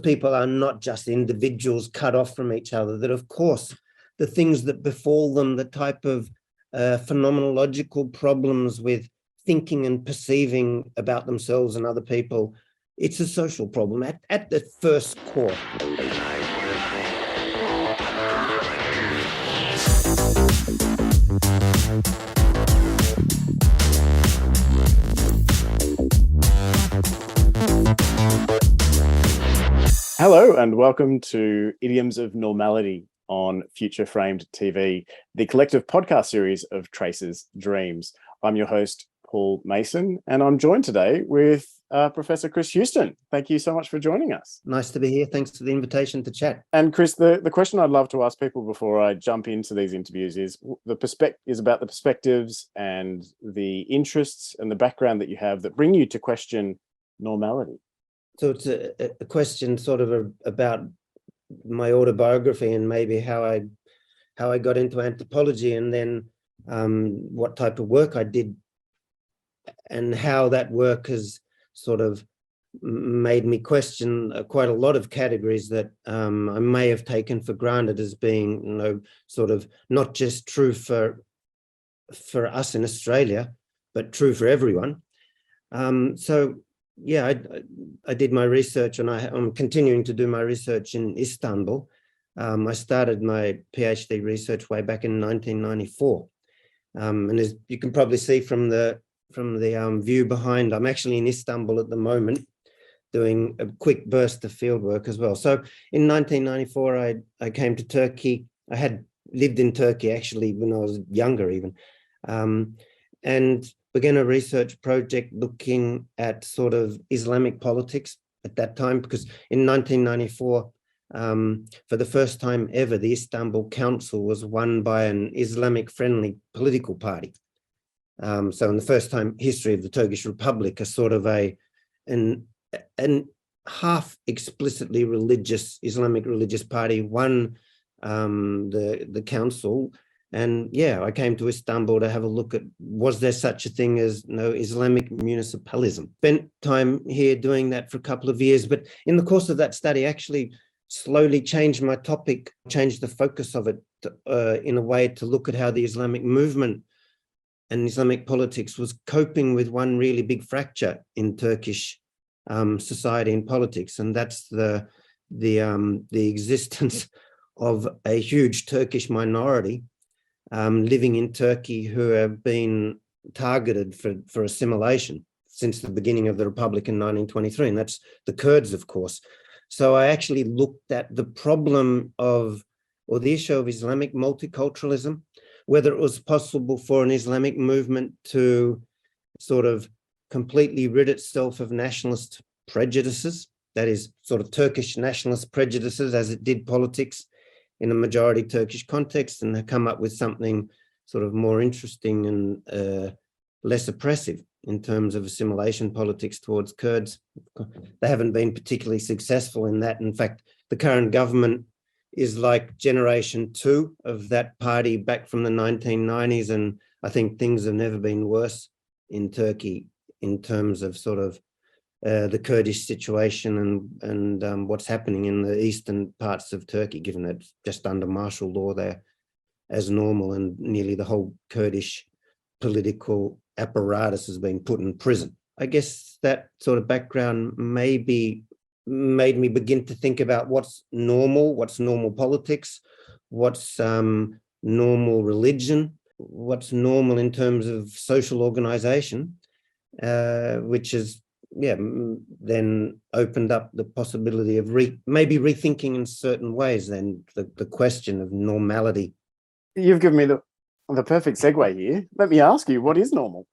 people are not just individuals cut off from each other, that of course the things that befall them, the type of phenomenological problems with thinking and perceiving about themselves and other people, it's a social problem at the first core. Hello and welcome to Idioms of Normality on Future Framed TV, the collective podcast series of Traces&Dreams. I'm your host, Paul Mason, and I'm joined today with Professor Chris Houston. Thank you so much for joining us. Nice to be here. Thanks for the invitation to chat. And Chris, the question I'd love to ask people before I jump into these interviews is about the perspectives and the interests and the background that you have that bring you to question normality. So it's a question sort of about my autobiography and maybe how I got into anthropology, and then what type of work I did and how that work has sort of made me question quite a lot of categories that I may have taken for granted as being, sort of not just true for us in Australia, but true for everyone. Yeah, I did my research, and I'm continuing to do my research in Istanbul. I started my PhD research way back in 1994, and as you can probably see from the view behind, I'm actually in Istanbul at the moment, doing a quick burst of fieldwork as well. So in 1994, I came to Turkey. I had lived in Turkey actually when I was younger even, and began a research project looking at sort of Islamic politics at that time, because in 1994, for the first time ever, the Istanbul Council was won by an Islamic-friendly political party. So in the first time history of the Turkish Republic, a sort of an half explicitly religious, Islamic religious party won the council. And yeah, I came to Istanbul to have a look at, was there such a thing as Islamic municipalism? Spent time here doing that for a couple of years, but in the course of that study, actually slowly changed my topic, changed the focus of it in a way to look at how the Islamic movement and Islamic politics was coping with one really big fracture in Turkish society and politics, and that's the existence of a huge Turkish minority living in Turkey who have been targeted for assimilation since the beginning of the Republic in 1923, and that's the Kurds, of course. So I actually looked at the problem or the issue of Islamic multiculturalism, whether it was possible for an Islamic movement to sort of completely rid itself of nationalist prejudices, that is sort of Turkish nationalist prejudices, as it did politics in a majority Turkish context, and come up with something sort of more interesting and less oppressive in terms of assimilation politics towards Kurds. They haven't been particularly successful in that. In fact, the current government is like generation 2 of that party back from the 1990s, and I think things have never been worse in Turkey in terms of sort of the Kurdish situation and what's happening in the eastern parts of Turkey, given that it's just under martial law there as normal, and nearly the whole Kurdish political apparatus has been put in prison. I guess that sort of background maybe made me begin to think about what's normal politics, what's normal religion, what's normal in terms of social organization, which is then opened up the possibility of maybe rethinking in certain ways then the question of normality. You've given me the perfect segue here. Let me ask you, what is normal?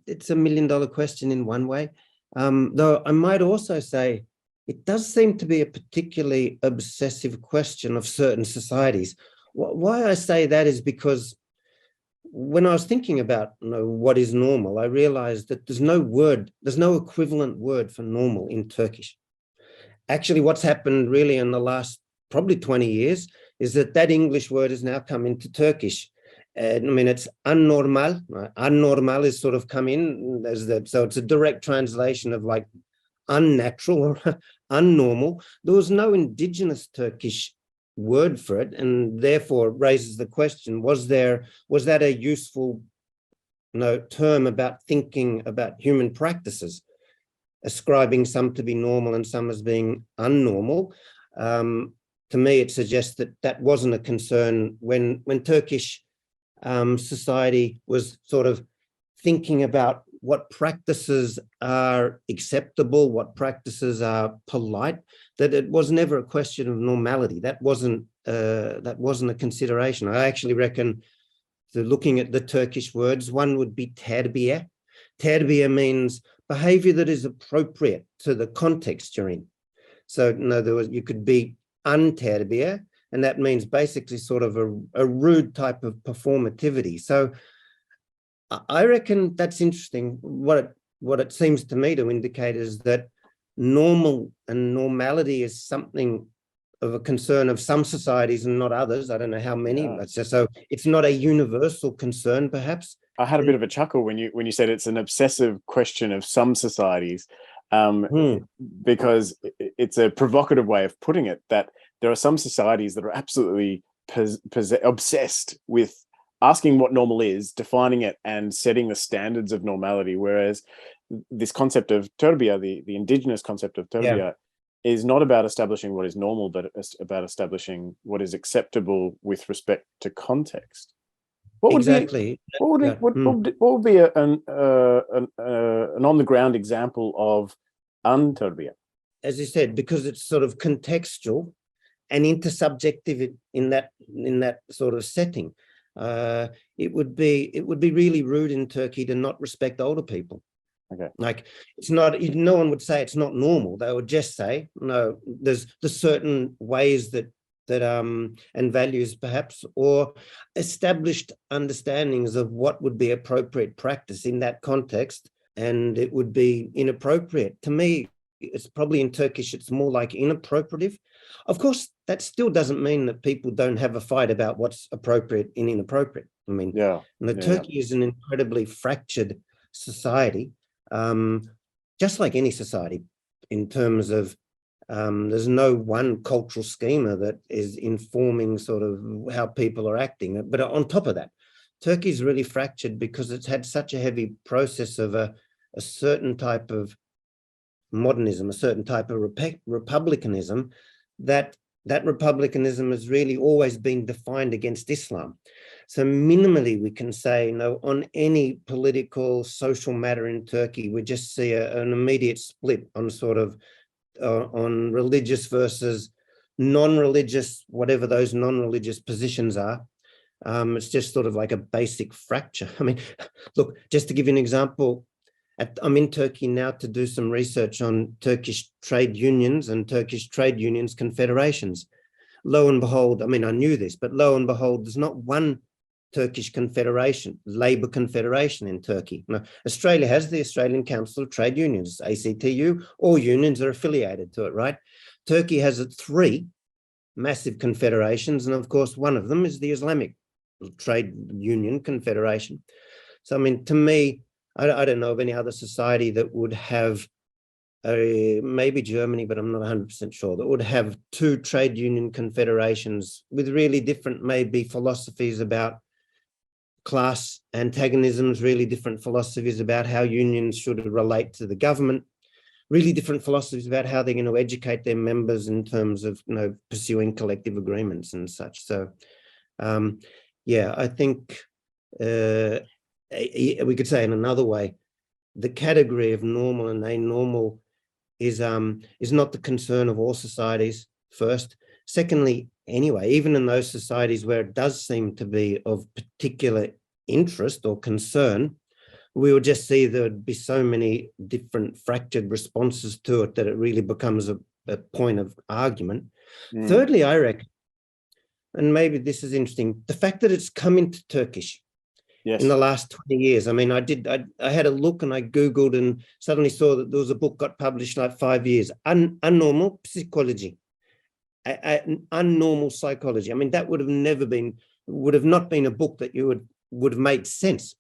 It's $1 million question in one way, though I might also say it does seem to be a particularly obsessive question of certain societies. Why I say that is because when I was thinking about what is normal, I realized that there's no equivalent word for normal in Turkish. Actually, what's happened really in the last probably 20 years is that English word has now come into Turkish. I mean, it's unnormal. Right? Unnormal is sort of come in as that. So it's a direct translation of like unnatural or unnormal. There was no indigenous Turkish word for it, and therefore it raises the question: was that a useful term about thinking about human practices, ascribing some to be normal and some as being unnormal? To me, it suggests that that wasn't a concern when Turkish society was sort of thinking about what practices are acceptable, what practices are polite, that it was never a question of normality. That wasn't a consideration. I actually reckon, looking at the Turkish words, one would be terbiye. Terbiye means behavior that is appropriate to the context you're in. So in other words, you could be unterbiye, and that means basically sort of a rude type of performativity. So I reckon that's interesting. What it seems to me to indicate is that normal and normality is something of a concern of some societies and not others. I don't know how many. Yeah. So it's not a universal concern, perhaps. I had a bit of a chuckle when you said it's an obsessive question of some societies, because it's a provocative way of putting it, that there are some societies that are absolutely obsessed with asking what normal is, defining it, and setting the standards of normality. Whereas this concept of terbiye, the indigenous concept of terbiye, is not about establishing what is normal, but about establishing what is acceptable with respect to context. What would exactly. What would be an on the ground example of unterbiye? As you said, because it's sort of contextual and intersubjective in that sort of setting. It would be really rude in Turkey to not respect older people. Okay. Like, it's not, no one would say it's not normal. They would just say, no, there's certain ways that and values perhaps, or established understandings of what would be appropriate practice in that context, and it would be inappropriate. To me, it's probably in Turkish, it's more like inappropriative. Of course, that still doesn't mean that people don't have a fight about what's appropriate and inappropriate. I mean, Turkey is an incredibly fractured society, just like any society, in terms of there's no one cultural schema that is informing sort of how people are acting. But on top of that, Turkey is really fractured because it's had such a heavy process of a certain type of modernism, a certain type of republicanism, that republicanism has really always been defined against Islam. So minimally, we can say, on any political, social matter in Turkey, we just see an immediate split on sort of on religious versus non-religious, whatever those non-religious positions are. It's just sort of like a basic fracture. I mean, look, just to give you an example, I'm in Turkey now to do some research on Turkish trade unions and Turkish trade unions confederations. Lo and behold, I mean, I knew this, but lo and behold, there's not one Turkish confederation, Labour Confederation in Turkey. No, Australia has the Australian Council of Trade Unions, ACTU. All unions are affiliated to it, right? Turkey has 3 massive confederations, and of course, one of them is the Islamic Trade Union Confederation. So, I mean, to me, I don't know of any other society that would have, maybe Germany, but I'm not 100% sure, that would have 2 trade union confederations with really different, maybe, philosophies about class antagonisms, really different philosophies about how unions should relate to the government, really different philosophies about how they're going to educate their members in terms of pursuing collective agreements and such. So, I think we could say in another way, the category of normal and anormal is not the concern of all societies, first. Secondly, anyway, even in those societies where it does seem to be of particular interest or concern, we will just see there would be so many different fractured responses to it that it really becomes a point of argument. Thirdly, I reckon, and maybe this is interesting, the fact that it's come into Turkish in the last 20 years. I mean, I had a look and I Googled and suddenly saw that there was a book got published like 5 years, Unnormal Psychology. Unnormal psychology. I mean, that would have not been a book that you would have made sense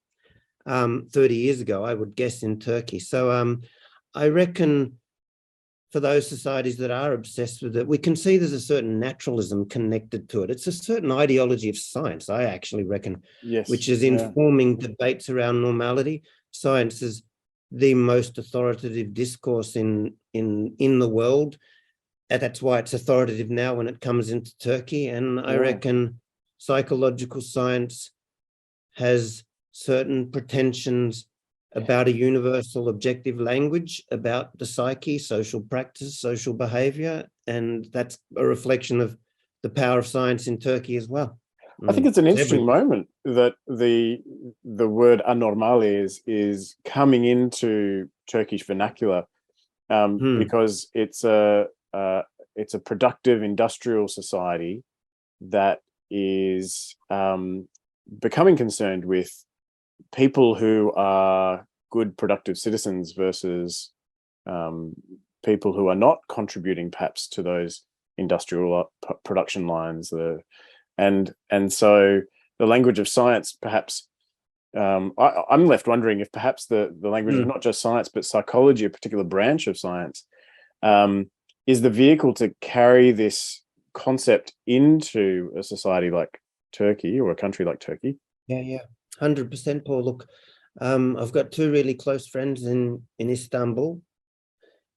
30 years ago, I would guess, in Turkey. So I reckon for those societies that are obsessed with it, we can see there's a certain naturalism connected to it. It's a certain ideology of science, I actually reckon, Yes. which is Yeah. informing debates around normality. Science is the most authoritative discourse in the world. And that's why it's authoritative now when it comes into Turkey. And I reckon psychological science has certain pretensions about a universal objective language about the psyche, social practice, social behavior. And that's a reflection of the power of science in Turkey as well. I think it's an interesting moment that the word anormali is coming into Turkish vernacular, because it's a productive industrial society that is becoming concerned with people who are good productive citizens versus people who are not contributing perhaps to those industrial production lines. And so the language of science, perhaps, I'm left wondering if perhaps the language of not just science, but psychology, a particular branch of science, is the vehicle to carry this concept into a society like Turkey or a country like Turkey. Yeah, 100%, Paul. Look, I've got two really close friends in Istanbul.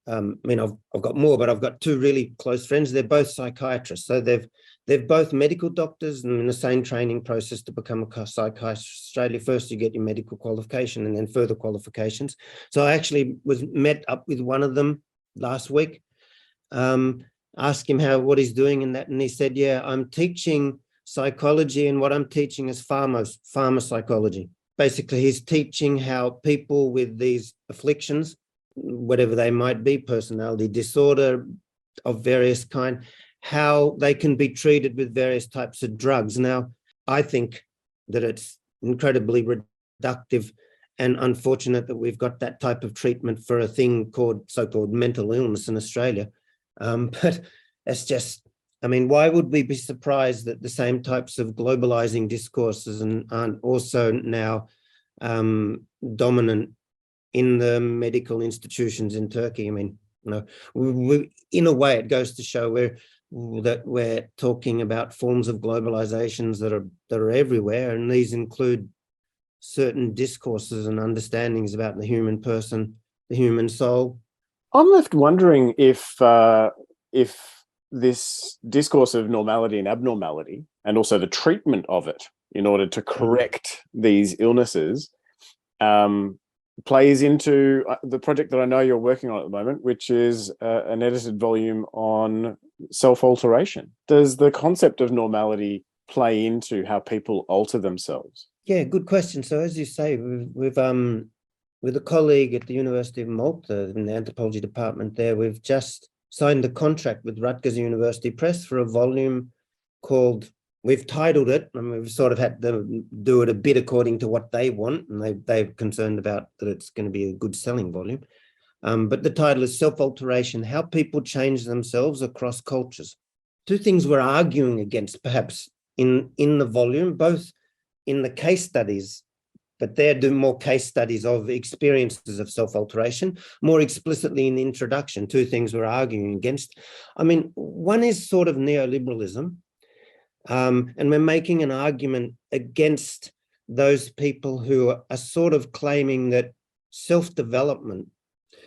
I mean, I've got more, but I've got two really close friends. They're both psychiatrists, so they're both medical doctors and in the same training process to become a psychiatrist. Australia, first you get your medical qualification and then further qualifications. So I actually met up with one of them last week, asked him what he's doing in that, and he said, "Yeah, I'm teaching psychology, and what I'm teaching is pharma psychology. Basically, he's teaching how people with these afflictions, whatever they might be, personality disorder of various kind, how they can be treated with various types of drugs." Now, I think that it's incredibly reductive and unfortunate that we've got that type of treatment for a thing called so-called mental illness in Australia. But it's just, I mean, why would we be surprised that the same types of globalizing discourses aren't also now dominant in the medical institutions in Turkey? I mean, we, in a way, it goes to show that we're talking about forms of globalizations that are everywhere, and these include certain discourses and understandings about the human person, the human soul. I'm left wondering if this discourse of normality and abnormality, and also the treatment of it in order to correct these illnesses, plays into the project that I know you're working on at the moment, which is an edited volume on self-alteration. Does the concept of normality play into how people alter themselves? Yeah, good question. So as you say, with a colleague at the University of Malta in the anthropology department there, we've just signed a contract with Rutgers University Press for a volume called, we've titled it, and we've sort of had to do it a bit according to what they want, and they're concerned about that it's going to be a good selling volume. But the title is Self-Alteration, How People Change Themselves Across Cultures. Two things we're arguing against, perhaps, in the volume, both in the case studies, but they're doing more case studies of experiences of self-alteration, more explicitly in the introduction, two things we're arguing against. I mean, one is sort of neoliberalism, and we're making an argument against those people who are sort of claiming that self-development,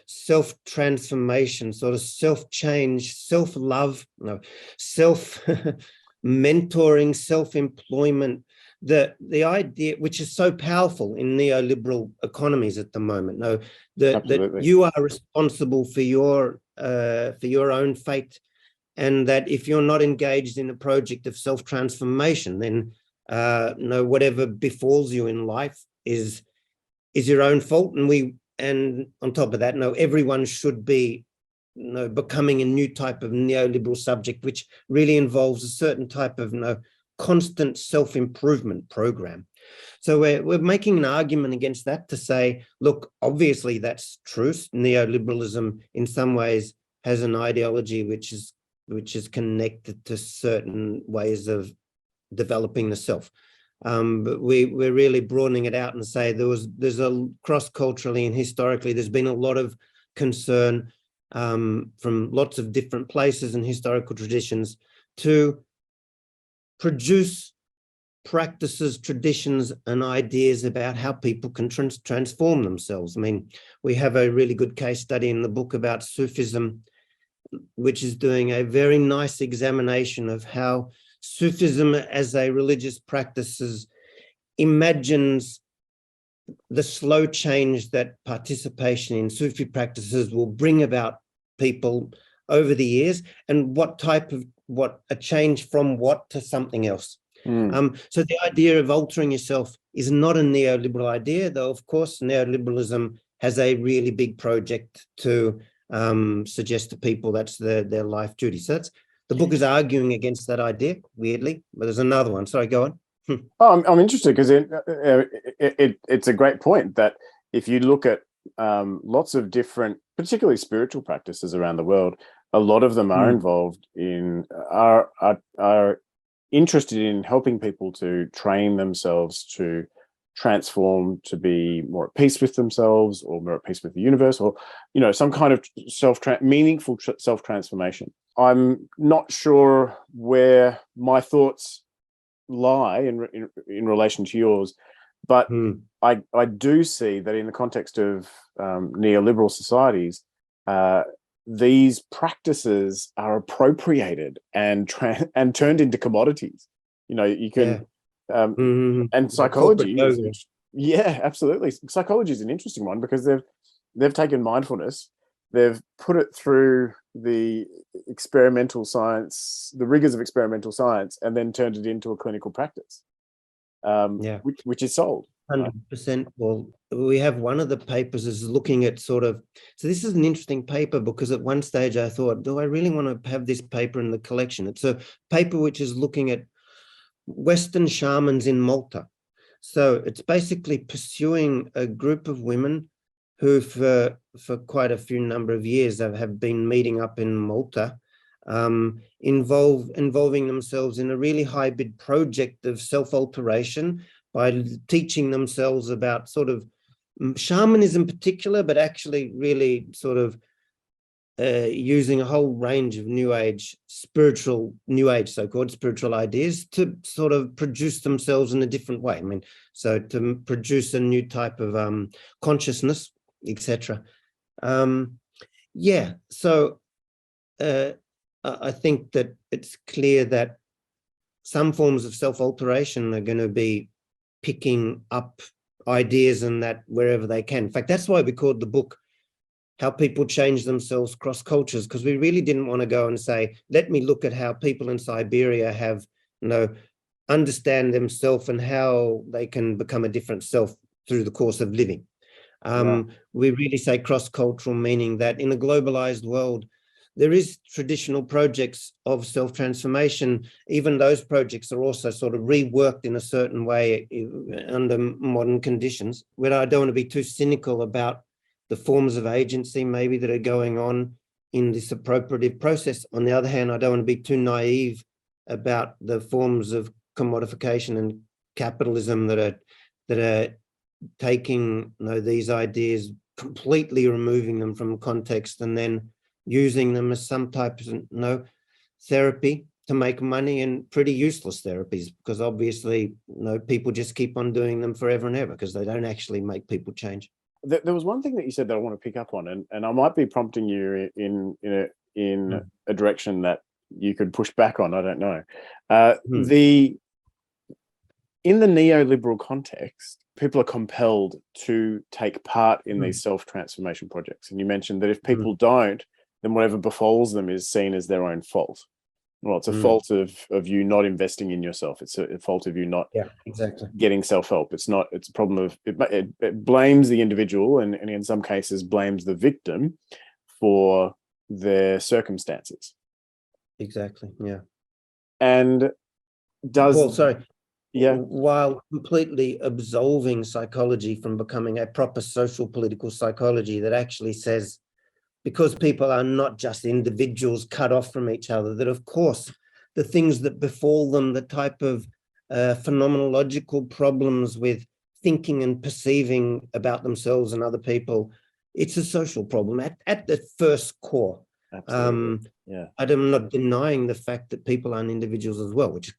self-transformation, sort of self-change, self-love, self-mentoring, self-employment, the idea, which is so powerful in neoliberal economies at the moment, that you are responsible for your own fate, and that if you're not engaged in a project of self-transformation, then whatever befalls you in life is your own fault. And on top of that, everyone should be becoming a new type of neoliberal subject, which really involves a certain type of constant self-improvement program. So we're making an argument against that to say, look, obviously that's true. Neoliberalism in some ways has an ideology which is connected to certain ways of developing the self. But we're really broadening it out and say there's a cross-culturally and historically, there's been a lot of concern from lots of different places and historical traditions to produce practices, traditions, and ideas about how people can transform themselves. I mean, we have a really good case study in the book about Sufism, which is doing a very nice examination of how Sufism as a religious practice imagines the slow change that participation in Sufi practices will bring about people over the years, and what a change from what to something else. So the idea of altering yourself is not a neoliberal idea, though of course neoliberalism has a really big project to suggest to people that's their life duty. So the book is arguing against that idea, weirdly, but there's another one. Sorry, go on. I'm interested because it's a great point that if you look at lots of different, particularly spiritual practices around the world, a lot of them are involved in are interested in helping people to train themselves to transform, to be more at peace with themselves or more at peace with the universe, or some kind of meaningful self-transformation. I'm not sure where my thoughts lie in relation to yours, but I do see that in the context of neoliberal societies, these practices are appropriated and turned into commodities. You can and psychology is, absolutely. Psychology is an interesting one because they've taken mindfulness, they've put it through the experimental science, the rigors of experimental science, and then turned it into a clinical practice, which is sold. 100%. Well, we have one of the papers is looking at so this is an interesting paper because at one stage I thought, do I really want to have this paper in the collection? It's a paper which is looking at Western shamans in Malta. So it's basically pursuing a group of women who for quite a few number of years have been meeting up in Malta, involving themselves in a really hybrid project of self-alteration by teaching themselves about shamanism in particular, but actually really using a whole range of so-called spiritual ideas to produce themselves in a different way. I mean, so to produce a new type of consciousness, etc. So I think that it's clear that some forms of self-alteration are going to be picking up ideas and that wherever they can. In fact, that's why we called the book How People Change Themselves Cross Cultures, because we really didn't want to go and say, let me look at how people in Siberia have, understand themselves and how they can become a different self through the course of living. We really say cross-cultural, meaning that in a globalized world, there is traditional projects of self-transformation. Even those projects are also reworked in a certain way under modern conditions, where I don't want to be too cynical about the forms of agency maybe that are going on in this appropriative process. On the other hand, I don't want to be too naive about the forms of commodification and capitalism that are taking these ideas, completely removing them from context and then using them as some type of therapy to make money, and pretty useless therapies, because obviously people just keep on doing them forever and ever because they don't actually make people change. There was one thing that you said that I want to pick up on, and I might be prompting you in a direction that you could push back on. I don't know. In the neoliberal context, people are compelled to take part in these self-transformation projects. And you mentioned that if people don't, then whatever befalls them is seen as their own fault. Well, it's a fault of you not investing in yourself. It's a fault of you not getting self-help. It's a problem of, it blames the individual and in some cases blames the victim for their circumstances. Exactly, yeah. And while completely absolving psychology from becoming a proper social political psychology that actually says, because people are not just individuals cut off from each other, that of course the things that befall them, the type of phenomenological problems with thinking and perceiving about themselves and other people it's a social problem at the first core. Absolutely. Yeah. I'm not denying the fact that people are individuals as well, which,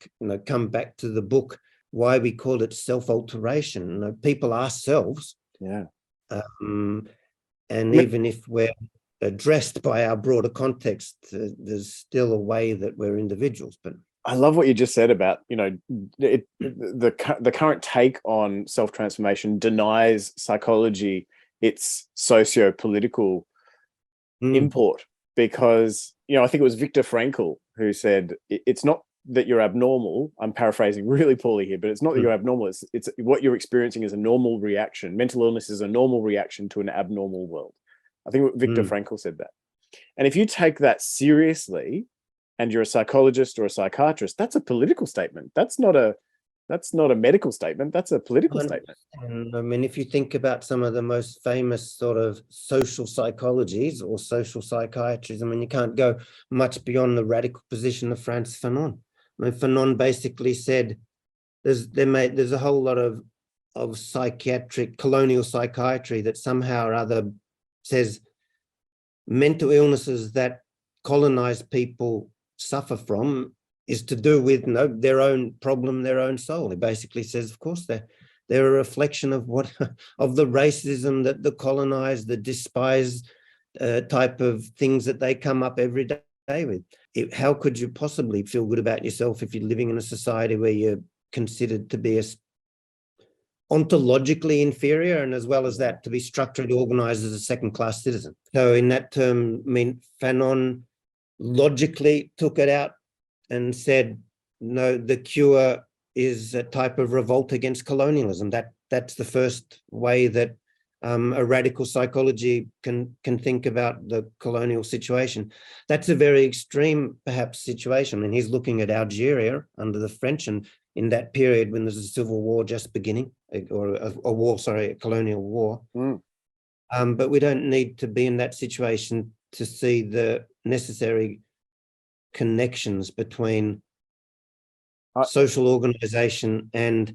come back to the book, why we call it self-alteration. People are selves. Yeah. And even if we're addressed by our broader context, there's still a way that we're individuals. But I love what you just said about, the current take on self-transformation denies psychology its socio-political import, because, I think it was Viktor Frankl who said, it's not that you're abnormal. I'm paraphrasing really poorly here, but it's not that you're abnormal. It's what you're experiencing is a normal reaction. Mental illness is a normal reaction to an abnormal world. I think Viktor Frankl said that. And if you take that seriously, and you're a psychologist or a psychiatrist, that's a political statement. That's not a medical statement. That's a political statement. And I mean, if you think about some of the most famous sort of social psychologies or social psychiatries, I mean, you can't go much beyond the radical position of Frantz Fanon. I mean, Fanon basically said there's a whole lot of psychiatric, colonial psychiatry that somehow or other says mental illnesses that colonized people suffer from is to do with their own problem, their own soul. He basically says, of course, they're a reflection of of the racism that the colonized, the despised type of things that they come up every day with. How could you possibly feel good about yourself if you're living in a society where you're considered to be ontologically inferior, and as well as that, to be structurally organized as a second-class citizen? So in that term, I mean, Fanon logically took it out and said, no, the cure is a type of revolt against colonialism. That's the first way that a radical psychology can think about the colonial situation. That's a very extreme, perhaps, situation. And he's looking at Algeria under the French, and in that period when there's a civil war just beginning, or a colonial war. But we don't need to be in that situation to see the necessary connections between social organization and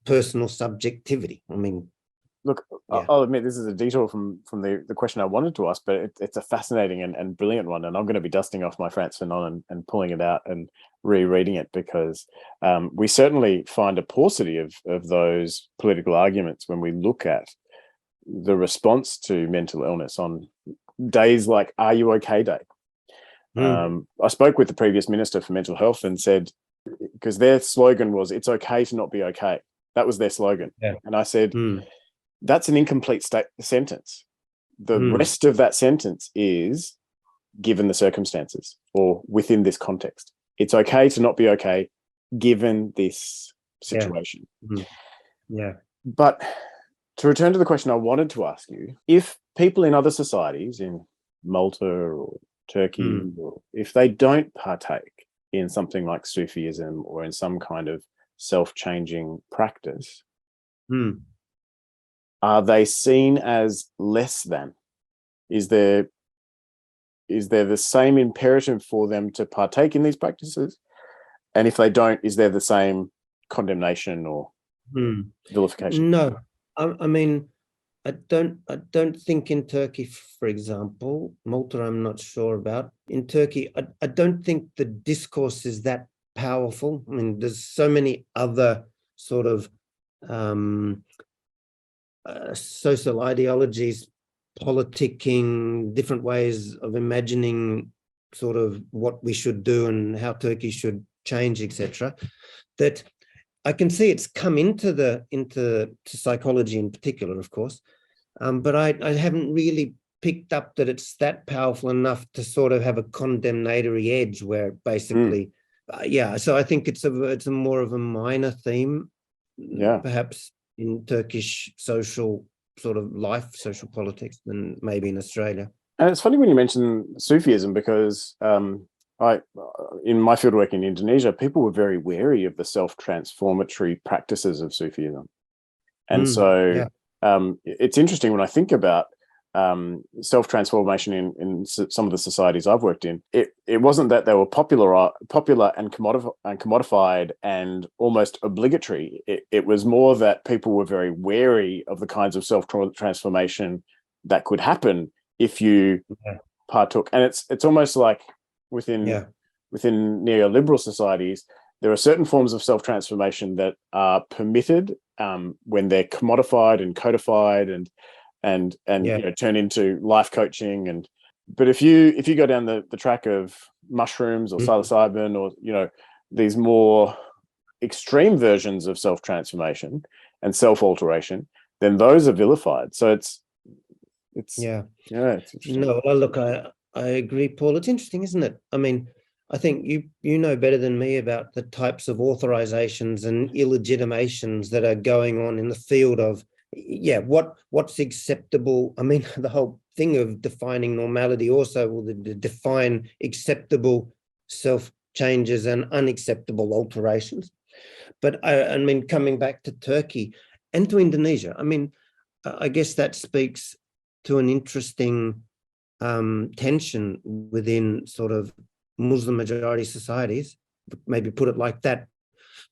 personal subjectivity. I mean, look, yeah. I'll admit this is a detour from the question I wanted to ask, but it's a fascinating and brilliant one. And I'm going to be dusting off my Frantz Fanon and pulling it out and rereading it, because we certainly find a paucity of those political arguments when we look at the response to mental illness on days like Are You OK Day. I spoke with the previous Minister for Mental Health and said, because their slogan was, it's okay to not be okay. That was their slogan. Yeah. And I said, that's an incomplete sentence. The rest of that sentence is given the circumstances or within this context. It's okay to not be okay given this situation. Yeah. But to return to the question I wanted to ask you, if people in other societies, in Malta or Turkey, or if they don't partake in something like Sufism or in some kind of self-changing practice, are they seen as less than? Is there the same imperative for them to partake in these practices? And if they don't, is there the same condemnation or vilification? No, I mean, I don't think in Turkey, for example, Malta, I'm not sure about. In Turkey, I don't think the discourse is that powerful. I mean, there's so many other sort of social ideologies, politicking, different ways of imagining sort of what we should do and how Turkey should change, etc., that I can see it's come into psychology in particular, of course, but I haven't really picked up that it's that powerful enough to sort of have a condemnatory edge where basically, so I think it's a more of a minor theme, perhaps in Turkish social sort of life, social politics, than maybe in Australia. And it's funny when you mention Sufism, because in my fieldwork in Indonesia, people were very wary of the self-transformatory practices of Sufism. And it's interesting when I think about self-transformation in some of the societies I've worked in. It wasn't that they were popular and commodified and almost obligatory. It was more that people were very wary of the kinds of self-transformation that could happen if you partook. And it's almost like within neoliberal societies, there are certain forms of self-transformation that are permitted when they're commodified and codified and turn into life coaching. But if you go down the track of mushrooms or psilocybin or these more extreme versions of self-transformation and self-alteration, then those are vilified. So it's interesting. No, well, look, I agree, Paul. It's interesting, isn't it? I mean, I think you know better than me about the types of authorizations and illegitimations that are going on in the field of what's acceptable. I mean, the whole thing of defining normality also will define acceptable self changes and unacceptable alterations. But I mean, coming back to Turkey and to Indonesia, I mean, I guess that speaks to an interesting tension within sort of Muslim majority societies, maybe put it like that.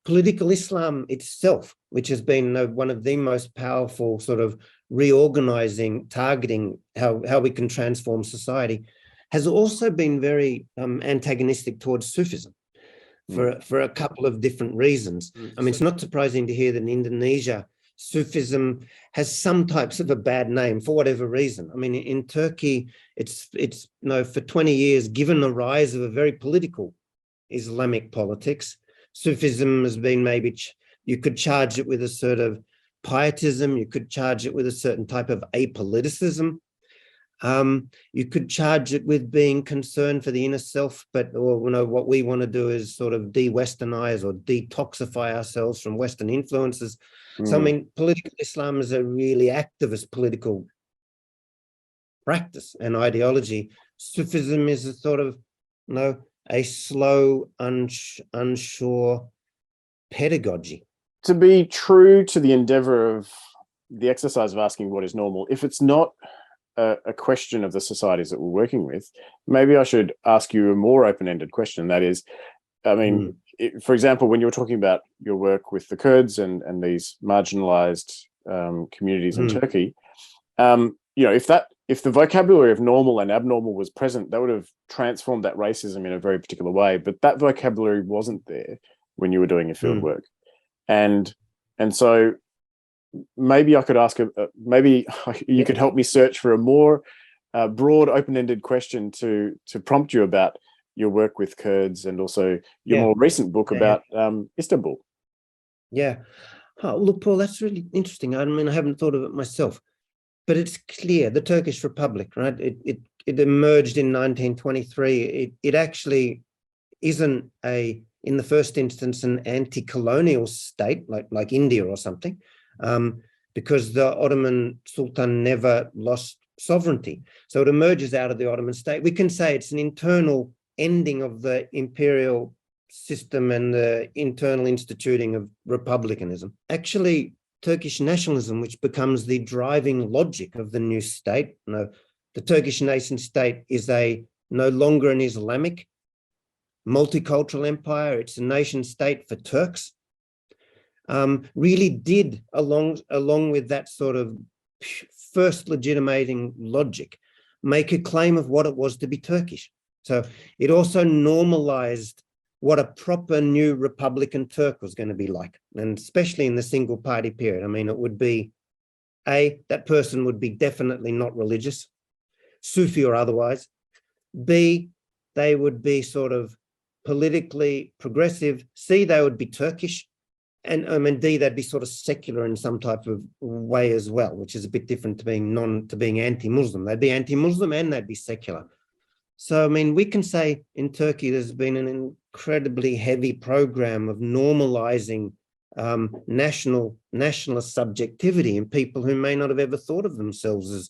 Political Islam itself, which has been one of the most powerful sort of reorganizing, targeting how we can transform society, has also been very antagonistic towards Sufism for a couple of different reasons. I mean, it's not surprising to hear that in Indonesia, Sufism has some types of a bad name for whatever reason. I mean, in Turkey, it's for 20 years given the rise of a very political Islamic politics. Sufism has been you could charge it with a sort of pietism, you could charge it with a certain type of apoliticism. You could charge it with being concerned for the inner self, what we want to do is sort of de-Westernize or detoxify ourselves from Western influences. So, I mean, political Islam is a really activist political practice and ideology. Sufism is a sort of, a slow, unsure pedagogy. To be true to the endeavor of the exercise of asking what is normal, if it's not a question of the societies that we're working with, maybe I should ask you a more open-ended question. That is, I mean, for example, when you were talking about your work with the Kurds and these marginalized communities in Turkey, if the vocabulary of normal and abnormal was present, that would have transformed that racism in a very particular way. But that vocabulary wasn't there when you were doing your field work. And so maybe I could ask, maybe you could help me search for a more broad, open-ended question to prompt you about your work with Kurds and also your more recent book about Istanbul. Yeah. Oh, look, Paul, that's really interesting. I mean, I haven't thought of it myself, but it's clear the Turkish Republic, right? It emerged in 1923. It actually isn't in the first instance, an anti-colonial state like India or something, because the Ottoman Sultan never lost sovereignty. So it emerges out of the Ottoman state. We can say it's an internal ending of the imperial system and the internal instituting of republicanism. Actually, Turkish nationalism, which becomes the driving logic of the new state. The Turkish nation state is no longer an Islamic multicultural empire. It's a nation state for Turks. Really did, along with that sort of first legitimating logic, make a claim of what it was to be Turkish. So it also normalized what a proper new Republican Turk was going to be like, and especially in the single party period. I mean, it would be, that person would be definitely not religious, Sufi or otherwise. B, they would be sort of politically progressive. C, they would be Turkish. And D, they'd be sort of secular in some type of way as well, which is a bit different to being anti-Muslim. They'd be anti-Muslim and they'd be secular. So, I mean, we can say in Turkey, there's been an incredibly heavy program of normalizing nationalist subjectivity in people who may not have ever thought of themselves as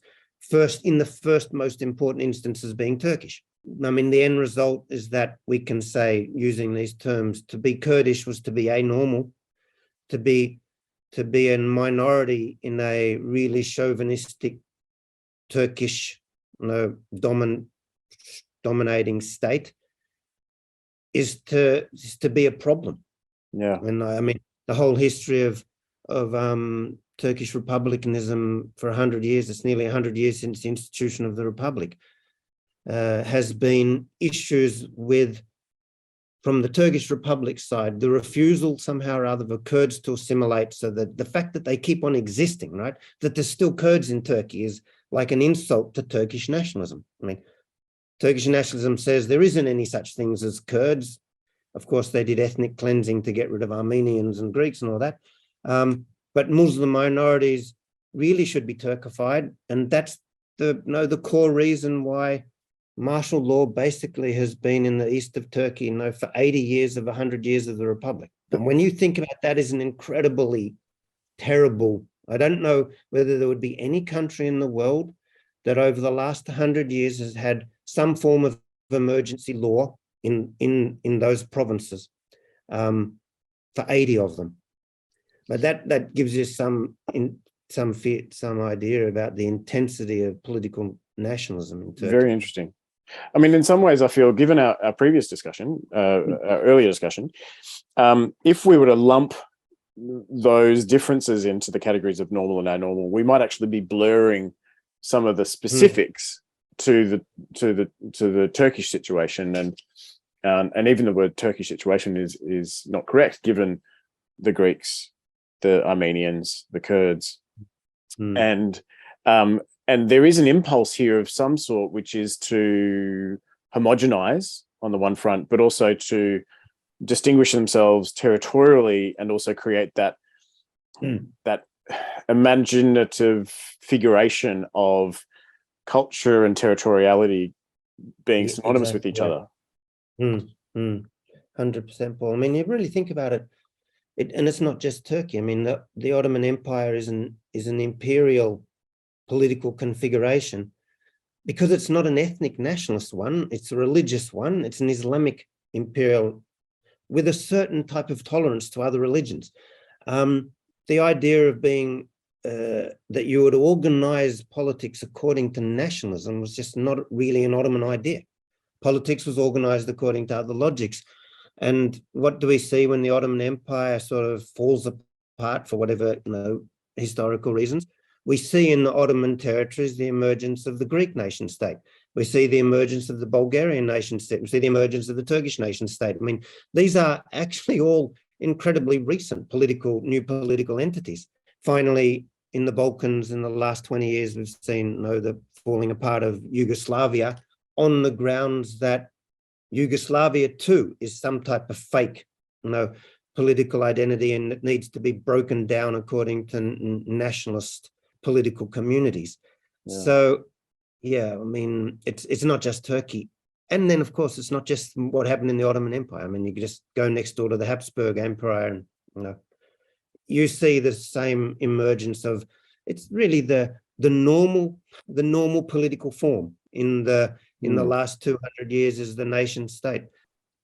in the first most important instances being Turkish. I mean, the end result is that we can say, using these terms, to be Kurdish was to be anormal, to be a minority in a really chauvinistic Turkish dominating state is to be a problem. Yeah. And I mean, the whole history of Turkish Republicanism for 100 years. It's nearly 100 years since the institution of the Republic. Has been issues with, from the Turkish Republic side, the refusal somehow or other of Kurds to assimilate, so that the fact that they keep on existing, right, that there's still Kurds in Turkey is like an insult to Turkish nationalism. I mean, Turkish nationalism says there isn't any such things as Kurds. Of course, they did ethnic cleansing to get rid of Armenians and Greeks and all that. But Muslim minorities really should be Turkified. And that's the core reason why martial law basically has been in the east of Turkey, for 80 years of 100 years of the Republic. And when you think about that as an incredibly terrible, I don't know whether there would be any country in the world that over the last 100 years has had some form of emergency law in those provinces, for 80 of them. But that gives you some idea about the intensity of political nationalism in Turkey. Very interesting. I mean, in some ways, I feel, given our previous discussion, our earlier discussion, if we were to lump those differences into the categories of normal and abnormal, we might actually be blurring some of the specifics to the Turkish situation, and even the word Turkish situation is not correct, given the Greeks, the Armenians, the Kurds, and there is an impulse here of some sort, which is to homogenize on the one front, but also to distinguish themselves territorially, and also create that imaginative figuration of culture and territoriality being synonymous with each other. 100%, Paul. I mean, you really think about it, and it's not just Turkey. I mean, the Ottoman Empire is an imperial political configuration, because it's not an ethnic nationalist one, it's a religious one, it's an Islamic imperial with a certain type of tolerance to other religions. The idea of being that you would organize politics according to nationalism was just not really an Ottoman idea. Politics was organized according to other logics. And what do we see when the Ottoman Empire sort of falls apart for whatever historical reasons? We see in the Ottoman territories the emergence of the Greek nation state. We see the emergence of the Bulgarian nation state. We see the emergence of the Turkish nation state. I mean, these are actually all incredibly recent new political entities. Finally, in the Balkans in the last 20 years, we've seen the falling apart of Yugoslavia on the grounds that Yugoslavia too is some type of fake, political identity, and it needs to be broken down according to nationalist political communities. So I mean, it's not just Turkey. And then of course it's not just what happened in the Ottoman Empire. I mean, you could just go next door to the Habsburg Empire and you see the same emergence of, it's really the normal political form in the last 200 years is the nation state.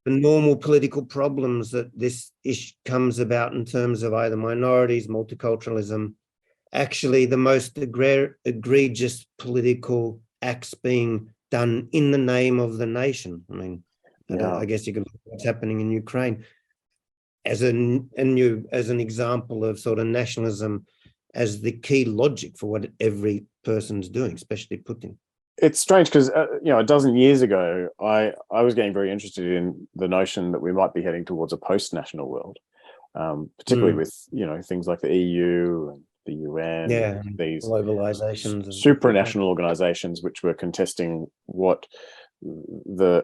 The normal political problems that this issue comes about in terms of either minorities, multiculturalism, actually the most egregious political acts being done in the name of the nation. I mean, I guess you can look at what's happening in Ukraine as an example of sort of nationalism as the key logic for what every person's doing, especially Putin. It's strange because, a dozen years ago, I was getting very interested in the notion that we might be heading towards a post-national world, particularly with, things like the EU and the UN, these globalizations, supranational organizations which were contesting what the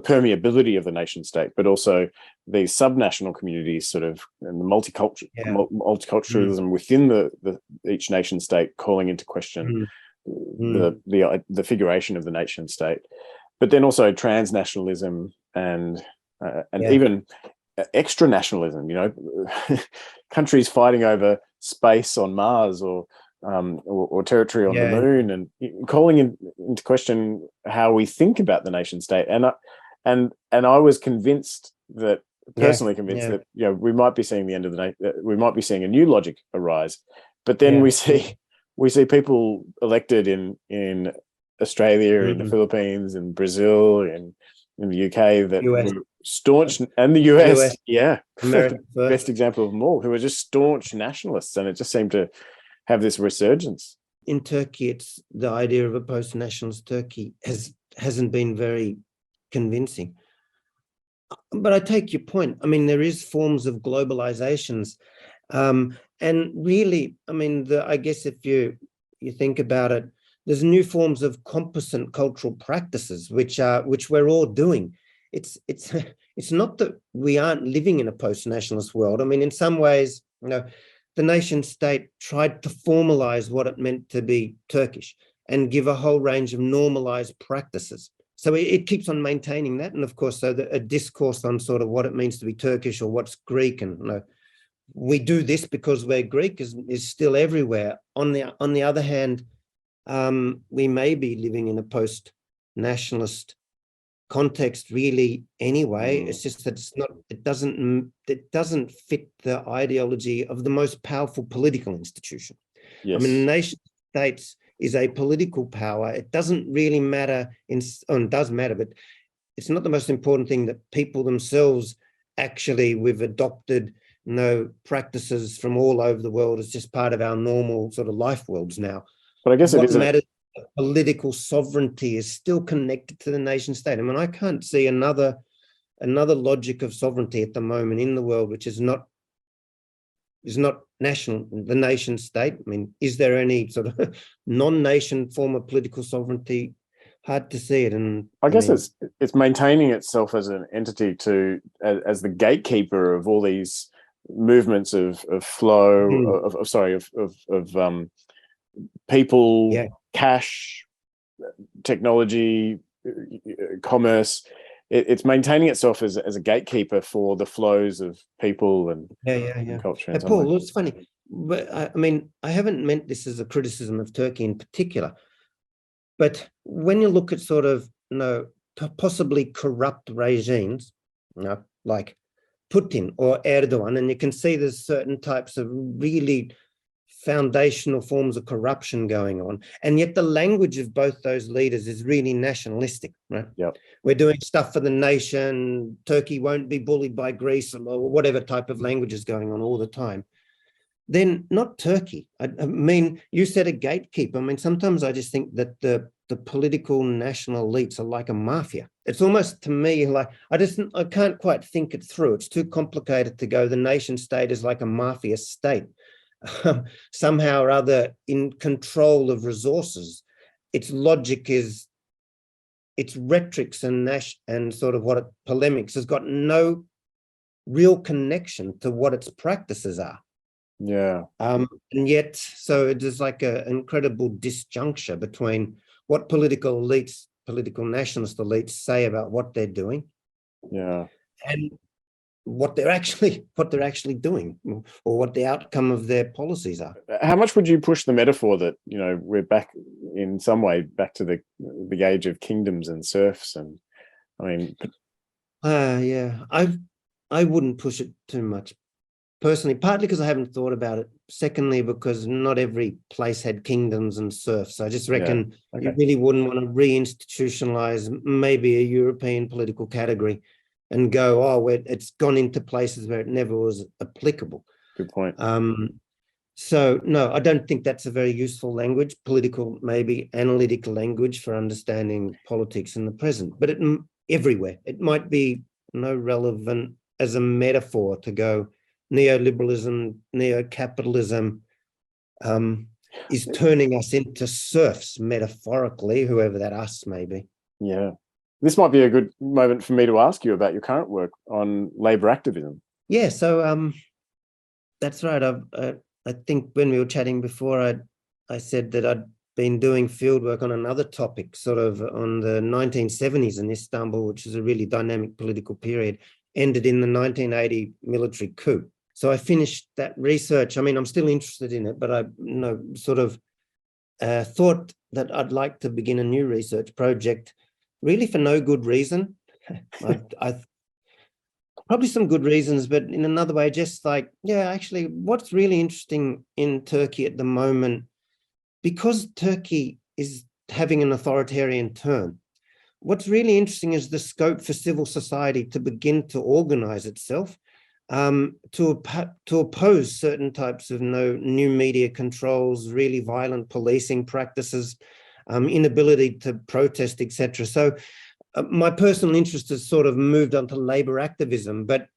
permeability of the nation state, but also these subnational communities, sort of, and the multiculturalism within the each nation state, calling into question the figuration of the nation state, but then also transnationalism and even extra nationalism. Countries fighting over space on Mars or territory on the moon, and calling into question how we think about the nation state. And I was convinced that, personally convinced that we might be seeing the end of we might be seeing a new logic arise. But then we see people elected in Australia, in the Philippines, in Brazil, in the UK that staunch, and the US, US, yeah, America first. best example of them all, who are just staunch nationalists, and it just seemed to have this resurgence. In Turkey, it's the idea of a post-nationalist Turkey hasn't been very convincing. But I take your point. I mean, there is forms of globalizations, and really, I mean, I guess if you think about it, there's new forms of competent cultural practices which we're all doing. It's not that we aren't living in a post-nationalist world. I mean, in some ways, the nation state tried to formalize what it meant to be Turkish and give a whole range of normalized practices. So it keeps on maintaining that. And of course, so a discourse on sort of what it means to be Turkish or what's Greek. And we do this because we're Greek is still everywhere. On the other hand, we may be living in a post-nationalist context really anyway. It's just that it doesn't fit the ideology of the most powerful political institution. Yes. I mean, the nation states is a political power. It doesn't really matter it does matter, but it's not the most important thing that people themselves we've adopted practices from all over the world as just part of our normal sort of life worlds now. But I guess what matters, political sovereignty is still connected to the nation state. I mean, I can't see another logic of sovereignty at the moment in the world which is not national, the nation state. I mean, is there any sort of non-nation form of political sovereignty? Hard to see it. And I guess it's maintaining itself as an entity as the gatekeeper of all these movements of flow, of people, cash, technology, commerce. It's maintaining itself as a gatekeeper for the flows of people and culture. And Paul, it's funny, but I mean, I haven't meant this as a criticism of Turkey in particular, but when you look at sort of possibly corrupt regimes, like Putin or Erdogan, and you can see there's certain types of really foundational forms of corruption going on, and yet the language of both those leaders is really nationalistic, right? Yep. We're doing stuff for the nation. Turkey won't be bullied by Greece, or whatever type of language is going on all the time. Then not Turkey. I mean, you said a gatekeeper. I mean, sometimes I just think that the political national elites are like a mafia. It's almost, to me, like I can't quite think it through. It's too complicated to go. The nation state is like a mafia state. Somehow or other in control of resources. Its logic is, its rhetorics and sort of polemics has got no real connection to what its practices are. Yeah. And yet, so it is like an incredible disjuncture between what political nationalist elites say about what they're doing. Yeah. And what they're actually doing, or what the outcome of their policies are. How much would you push the metaphor that we're back in some way back to the age of kingdoms and serfs? And I mean, I wouldn't push it too much personally, partly because I haven't thought about it. Secondly, because not every place had kingdoms and serfs. I just reckon you really wouldn't want to reinstitutionalize maybe a European political category and go, it's gone into places where it never was applicable. Good point. So no, I don't think that's a very useful language, political, maybe analytic language for understanding politics in the present, but everywhere. It might be relevant as a metaphor to go neoliberalism, neo-capitalism is turning us into serfs, metaphorically, whoever that us may be. Yeah. This might be a good moment for me to ask you about your current work on labour activism. Yeah, so that's right. I think when we were chatting before, I said that I'd been doing fieldwork on another topic, sort of on the 1970s in Istanbul, which is a really dynamic political period, ended in the 1980 military coup. So I finished that research. I mean, I'm still interested in it, but I sort of thought that I'd like to begin a new research project, really for no good reason. I probably some good reasons, but in another way, just like, actually, what's really interesting in Turkey at the moment, because Turkey is having an authoritarian turn, what's really interesting is the scope for civil society to begin to organize itself, to oppose certain types of new media controls, really violent policing practices, inability to protest, etc. So my personal interest has sort of moved on to labor activism, but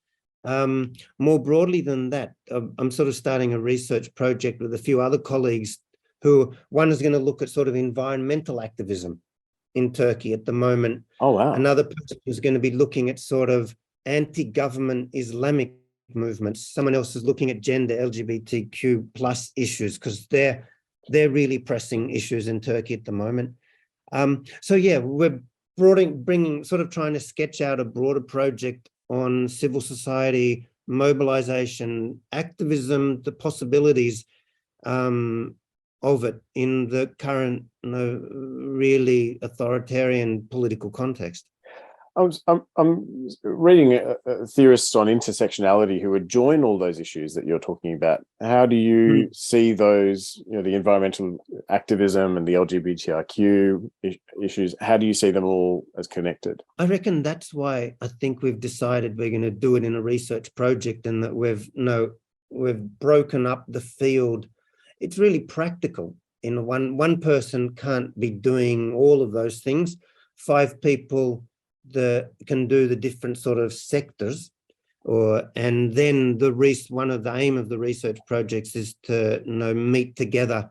more broadly than that, I'm sort of starting a research project with a few other colleagues who, one is going to look at sort of environmental activism in Turkey at the moment. Oh, wow. Another person is going to be looking at sort of anti-government Islamic movements. Someone else is looking at gender, LGBTQ plus issues, because they're really pressing issues in Turkey at the moment. So yeah, we're sort of trying to sketch out a broader project on civil society, mobilization, activism, the possibilities of it in the current, really authoritarian political context. I'm reading theorists on intersectionality who would join all those issues that you're talking about. How do you see those, the environmental activism and the LGBTIQ issues, how do you see them all as connected? I reckon that's why I think we've decided we're going to do it in a research project, and that we've broken up the field. It's really practical. One person can't be doing all of those things. 5 people can do the different sort of sectors, and then one of the aim of the research projects is to meet together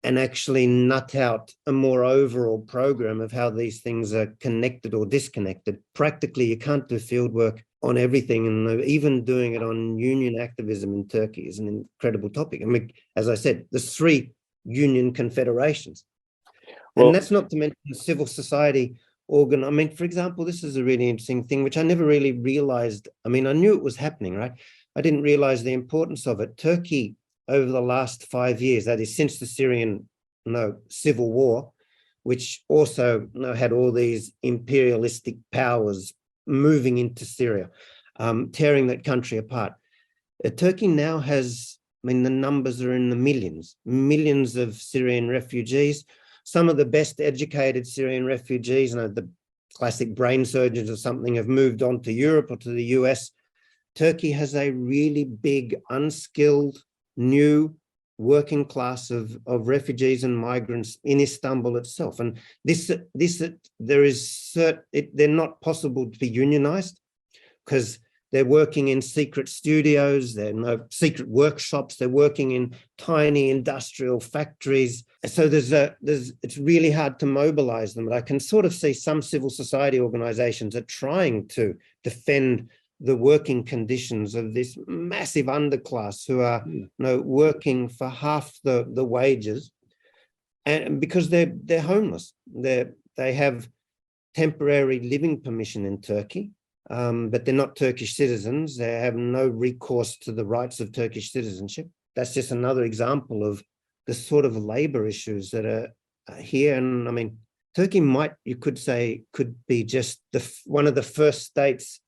and actually nut out a more overall program of how these things are connected or disconnected. Practically, you can't do fieldwork on everything, and even doing it on union activism in Turkey is an incredible topic. I mean, as I said, there's 3 union confederations, and that's not to mention civil society organ. I mean, for example, this is a really interesting thing, which I never really realized. I mean, I knew it was happening, right? I didn't realize the importance of it. Turkey, over the last 5 years, that is since the Syrian civil war, which also had all these imperialistic powers moving into Syria, tearing that country apart. Turkey now has, I mean, the numbers are in the millions of Syrian refugees. Some of the best educated Syrian refugees, the classic brain surgeons or something, have moved on to Europe or to the US. Turkey has a really big, unskilled, new working class of refugees and migrants in Istanbul itself. And they're not possible to be unionized, because they're working in secret studios, they're secret workshops, they're working in tiny industrial factories. So it's really hard to mobilize them. But I can sort of see some civil society organizations are trying to defend the working conditions of this massive underclass who are working for half the wages, and because they're homeless. They have temporary living permission in Turkey, but they're not Turkish citizens. They have no recourse to the rights of Turkish citizenship. That's just another example of the sort of labor issues that are here. And I mean, Turkey you could say, could be just one of the first states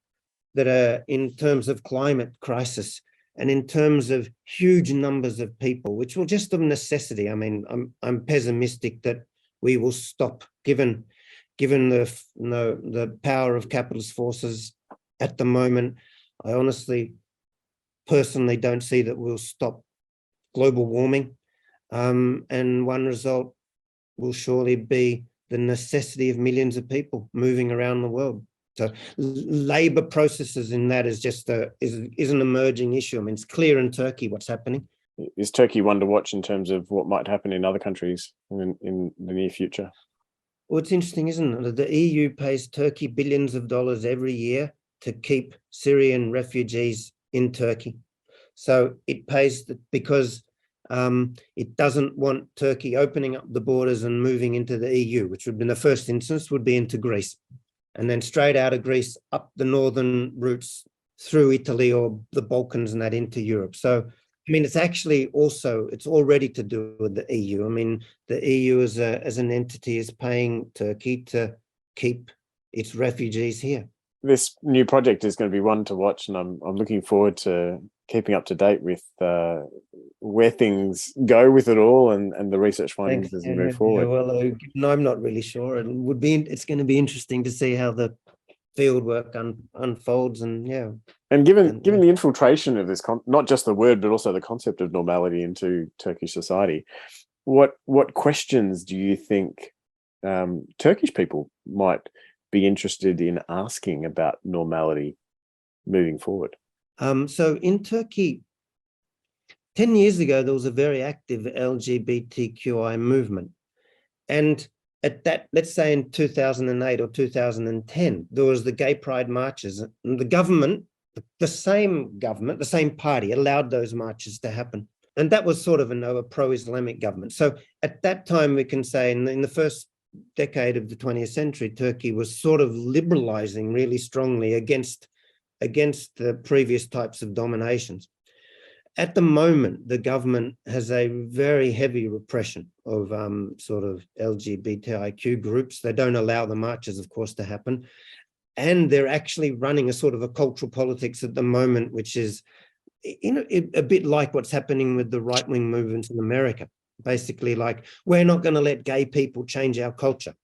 that are, in terms of climate crisis and in terms of huge numbers of people, which will just of necessity. I mean, I'm pessimistic that we will stop, given the power of capitalist forces at the moment. I honestly, personally, don't see that we'll stop global warming, and one result will surely be the necessity of millions of people moving around the world. So labor processes in that is just is an emerging issue. I mean, it's clear in Turkey what's happening. Is Turkey one to watch in terms of what might happen in other countries in the near future? Well, it's interesting, isn't it? The EU pays Turkey billions of dollars every year to keep Syrian refugees in Turkey. So it pays because it doesn't want Turkey opening up the borders and moving into the EU, which would be, in the first instance, would be into Greece, and then straight out of Greece up the northern routes through Italy or the Balkans and that into Europe. So, I mean, it's already to do with the EU. I mean, the EU as an entity is paying Turkey to keep its refugees here. This new project is going to be one to watch, and I'm looking forward to keeping up to date with where things go with it all and the research findings as we move forward. Well, no, I'm not really sure. It's going to be interesting to see how the fieldwork unfolds, and given the infiltration of this, not just the word, but also the concept of normality into Turkish society, what questions do you think Turkish people might be interested in asking about normality moving forward? So in Turkey, 10 years ago, there was a very active LGBTQI movement. And at that, let's say in 2008 or 2010, there was the gay pride marches, and the government, the same party allowed those marches to happen. And that was sort of a pro-Islamic government. So at that time, we can say in the first decade of the 20th century, Turkey was sort of liberalizing really strongly against the previous types of dominations. At the moment, the government has a very heavy repression of sort of LGBTIQ groups. They don't allow the marches, of course, to happen. And they're actually running a sort of a cultural politics at the moment, which is a bit like what's happening with the right-wing movements in America. Basically, like, we're not going to let gay people change our culture.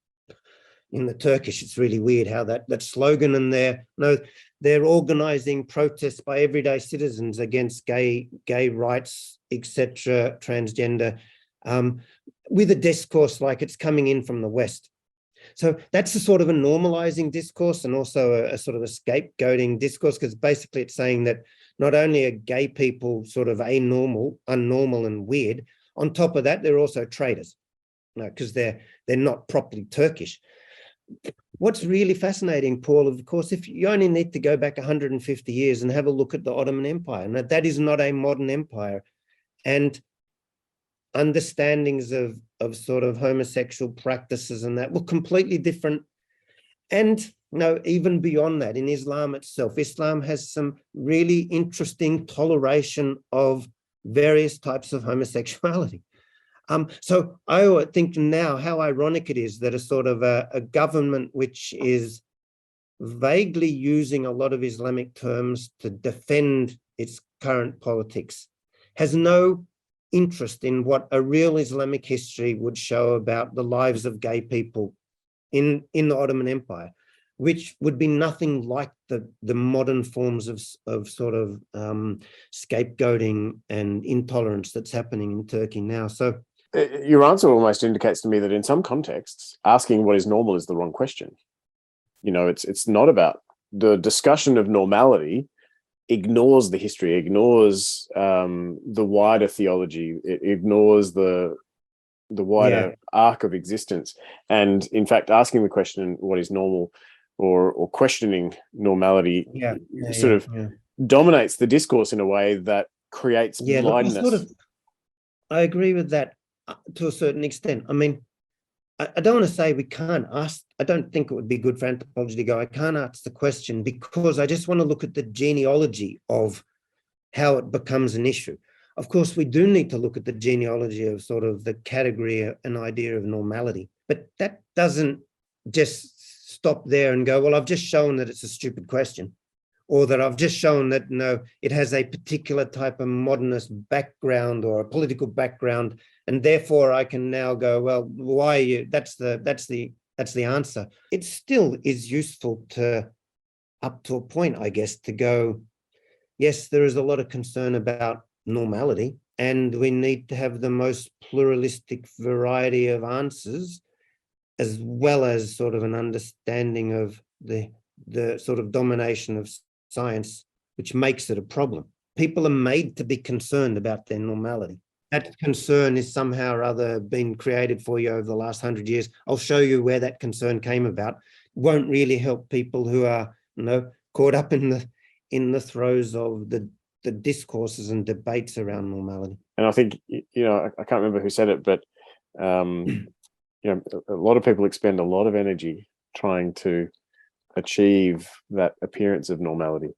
In the Turkish, it's really weird how that slogan, and they're organizing protests by everyday citizens against gay rights, etc., transgender, with a discourse like it's coming in from the West. So that's a sort of a normalizing discourse, and also a sort of a scapegoating discourse, because basically it's saying that not only are gay people sort of unnormal and weird, on top of that, they're also traitors, because they're not properly Turkish. What's really fascinating, Paul, of course, if you only need to go back 150 years and have a look at the Ottoman Empire, and that is not a modern empire, and understandings of sort of homosexual practices and that were completely different. And even beyond that, in Islam itself, Islam has some really interesting toleration of various types of homosexuality. So I think now how ironic it is that a sort of a government which is vaguely using a lot of Islamic terms to defend its current politics has no interest in what a real Islamic history would show about the lives of gay people in the Ottoman Empire, which would be nothing like the modern forms of sort of scapegoating and intolerance that's happening in Turkey now. So your answer almost indicates to me that in some contexts, asking what is normal is the wrong question. It's not about the discussion of normality. Ignores the history, ignores the wider theology, it ignores the wider arc of existence, and in fact, asking the question what is normal, or questioning normality, dominates the discourse in a way that creates blindness. Look, I agree with that to a certain extent. I mean, I don't want to say we can't ask. I don't think it would be good for anthropology to go, I can't ask the question, because I just want to look at the genealogy of how it becomes an issue. Of course, we do need to look at the genealogy of sort of the category and idea of normality, but that doesn't just stop there and go, well, I've just shown that it's a stupid question, or that I've just shown that, it has a particular type of modernist background or a political background, and therefore I can now go, well, why are you? That's the answer. It still is useful to, up to a point, I guess, to go, yes, there is a lot of concern about normality, and we need to have the most pluralistic variety of answers, as well as sort of an understanding of the sort of domination of science, which makes it a problem. People are made to be concerned about their normality. That concern is somehow or other been created for you over the last 100 years. I'll show you where that concern came about. Won't really help people who are, caught up in the throes of the discourses and debates around normality. And I think, I can't remember who said it, but a lot of people expend a lot of energy trying to achieve that appearance of normality,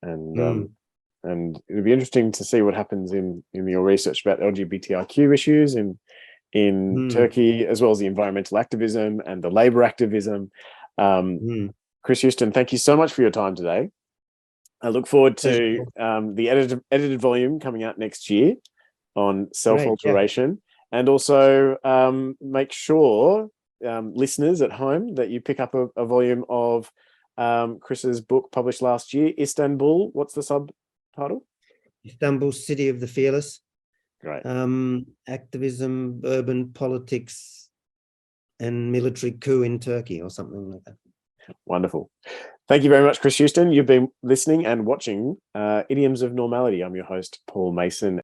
and it'd be interesting to see what happens in your research about LGBTIQ issues in Turkey, as well as the environmental activism and the labor activism. Chris Houston, thank you so much for your time today. I look forward Thank to you. the edited volume coming out next year on Great, self-alteration. And also make sure, listeners at home, that you pick up a volume of Chris's book published last year, Istanbul. What's the subtitle? Istanbul, City of the Fearless. Great. Activism, urban politics, and military coup in Turkey, or something like that. Wonderful. Thank you very much, Chris Houston. You've been listening and watching Idioms of Normality. I'm your host, Paul Mason.